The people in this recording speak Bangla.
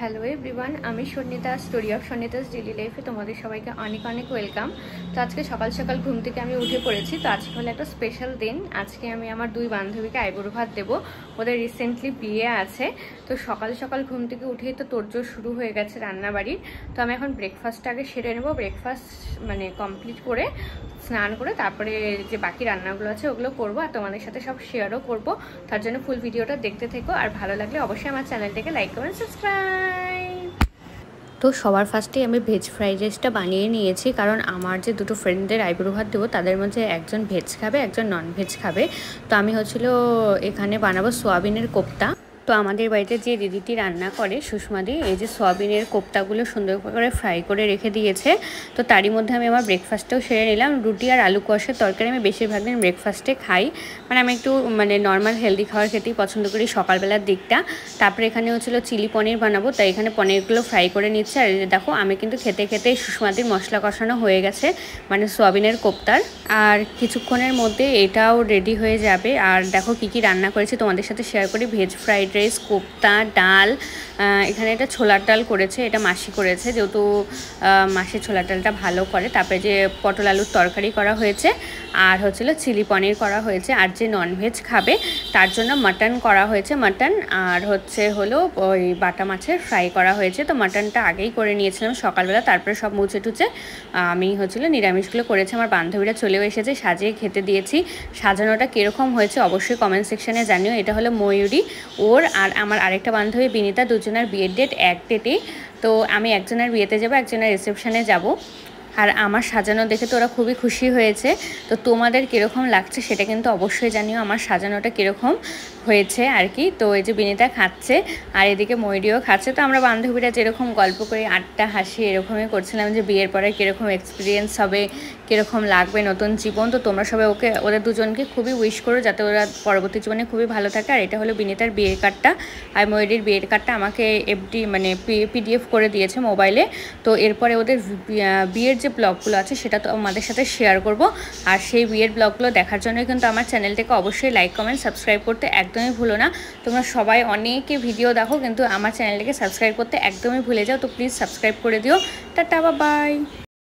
হ্যালো এভরিওয়ান, আমি Sannita, story of Sannita's daily লাইফে তোমাদের সবাইকে অনেক অনেক ওয়েলকাম। তো আজকে সকাল সকাল ঘুম থেকে আমি উঠে পড়েছি। তো আজকে হলো একটা স্পেশাল দিন। আজকে আমি আমার দুই বান্ধবীকে আইবুড়ো ভাত দেবো। ওদের রিসেন্টলি বিয়ে আছে। তো সকাল সকাল ঘুম থেকে উঠেই তো তোড়জোড় শুরু হয়ে গেছে রান্নাবাড়ির। তো আমি এখন ব্রেকফাস্টটা আগে সেরে নেবো। ব্রেকফাস্ট মানে কমপ্লিট করে স্নান করে তারপরে যে বাকি রান্নাগুলো আছে ওগুলো করবো আর তোমাদের সাথে সব শেয়ারও করবো। তার জন্য ফুল ভিডিওটা দেখতে থেকো, আর ভালো লাগলে অবশ্যই আমার চ্যানেলটাকে লাইক কমেন্ট সাবস্ক্রাইব। তো সবার ফার্স্টেই আমি ভেজ ফ্রাইড রাইসটা বানিয়ে নিয়েছি, কারণ আমার যে দুটো ফ্রেন্ডদের আইবুড়ো ভাত দেবো তাদের মধ্যে একজন ভেজ খাবে, একজন নন ভেজ খাবে। তো আমি এখানে বানাবো সোয়াবিনের কোপ্তা। তো আমাদের বাড়িতে যে দিদিটি রান্না করে সুষমাদি, এই যে সোয়াবিনের কোপ্তাগুলো সুন্দর করে ফ্রাই করে রেখে দিয়েছে। তো তারই মধ্যে আমি আমার ব্রেকফাস্টটাও সেরে নিলাম। রুটি আর আলু কষার তরকারি আমি বেশিরভাগ দিন ব্রেকফাস্টে খাই, মানে আমি একটু নর্মাল হেলদি খাবার খেতেই পছন্দ করি সকালবেলার দিকটা। তারপরে এখানে চিলি পনির বানাবো, তাই এখানে পনিরগুলো ফ্রাই করে নিচ্ছে। আর দেখো আমি কিন্তু খেতে খেতে সুষমাদির মশলা কষানো হয়ে গেছে, মানে সোয়াবিনের কোপ্তার। আর কিছুক্ষণের মধ্যে এটাও রেডি হয়ে যাবে। আর দেখো কি কি রান্না করেছি তোমাদের সাথে শেয়ার করি। ভেজ ফ্রাইড রাইস, কোপ্তা, ডাল, এখানে এটা ছোলার ডাল করেছে, এটা মাসি করেছে, যেহেতু মাসি ছোলার ডালটা ভালো করে। তারপরে যে পটল আলুর তরকারি করা হয়েছে, আর চিলি পনির করা হয়েছে। আর যে ননভেজ খাবে তার জন্য মাটন করা হয়েছে, মাটন। আর ওই বাটা মাছের ফ্রাই করা হয়েছে। তো মাটনটা আগেই করে নিয়েছিলাম সকালবেলা, তারপরে সব মুছে টুচে আমি নিরামিষগুলো করেছি। আমার বান্ধবীরা চলেও এসেছে, সাজিয়ে খেতে দিয়েছি। সাজানোটা কীরকম হয়েছে অবশ্যই কমেন্ট সেকশানে জানিও। এটা হলো ময়ূরী, ওর আর আমার আরেকটা বান্ধবী বিনিতা, দুজনের বিয়ের ডেট এক ডেটেই। তো আমি একজনের বিয়েতে যাব, একজনের রিসেপশানে যাব। আর আমার সাজানো দেখে তো ওরা খুবই খুশি হয়েছে। তো তোমাদের কীরকম লাগছে সেটা কিন্তু অবশ্যই জানিও, আমার সাজানোটা কীরকম হয়েছে আর কি। তো এই যে বিনিতা খাচ্ছে আর এদিকে ময়ূরীও খাচ্ছে। তো আমরা বান্ধবীরা যেরকম গল্প করে আড্ডা হাসি এরকমই করছিলাম যে বিয়ের পরে কীরকম এক্সপিরিয়েন্স হবে, কীরকম লাগবে নতুন জীবন। তো তোমরা সবাই ওদের দুজনকে খুবই উইশ করো যাতে ওরা পরবর্তী জীবনে খুবই ভালো থাকে। আর এটা হলো বিনিতার বিয়ের কার্ডটা, আর ময়ূরীর বিয়ের কার্ডটা আমাকে পিডিএফ করে দিয়েছে মোবাইলে। তো এরপরে ওদের বিয়ের যে ব্লগগুলো আছে সেটা তো আমাদের সাথে শেয়ার করব। আর সেই বিয়ের ব্লগগুলো দেখার জন্য কিন্তু আমার চ্যানেলটাকে অবশ্যই লাইক কমেন্ট সাবস্ক্রাইব করতে একদমই ভুলো না। তোমরা সবাই অনেকে ভিডিও দেখো কিন্তু আমার চ্যানেলটাকে সাবস্ক্রাইব করতে একদমই ভুলে যাও। তো প্লিজ সাবস্ক্রাইব করে দিও। Tata, bye bye.